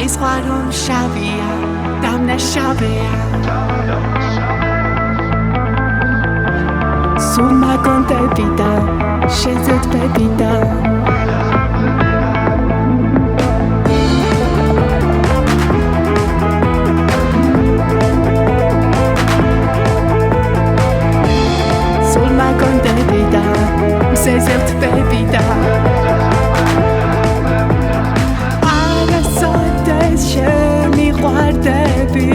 ეს ხარო შავია დამნაშავეა სულ მაგონტები და შეზეთბები და სულ მაგონტები და შეზეთბები და არასოდეს შემიყვარდები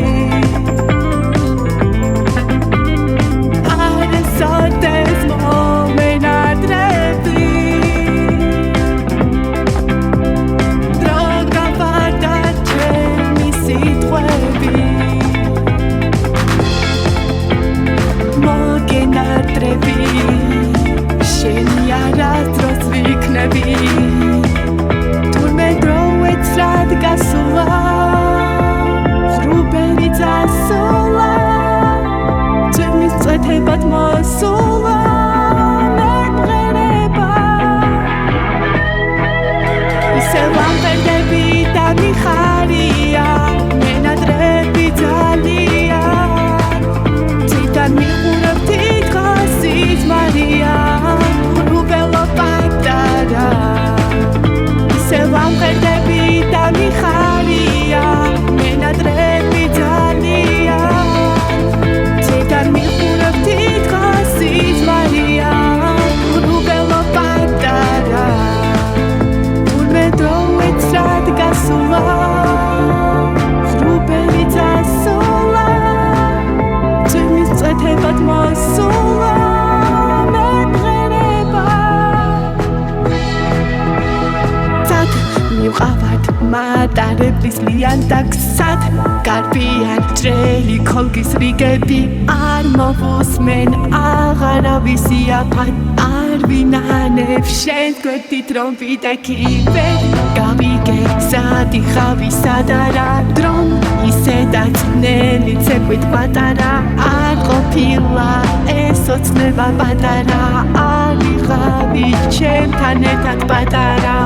But more soul მეყრება ისე ვამყრდები და მიხარია მენადრები ძალია ციდან მიყურებ თითქოს სიზმარია რუბელო პატარა ისე ვამყრდები და მიხარია მენადრები ძალია ციდან მიყურებ თითქოს სიზმარია რუბელო პატარა თურმე დროეცრად გასულა ღრუბელი წასულა ძიმის წეთებად მოსულა მეყრება ცად მივყავართ მატარებლის ლიანდაქსად გარბიან ჭრელი ქოლგის რიგები არ მოვუსმენ აღარავისი აფად არ ვინანებ შენს გვერდით რომ ვიდექიბე გავიგე სადი ხავი სადარა დრომ ისედაც ნელი ცეკვით პატარა არ ყოფილა ეს ოცნება პატარა არ ვიღავი ჩემთან ერთად პატარა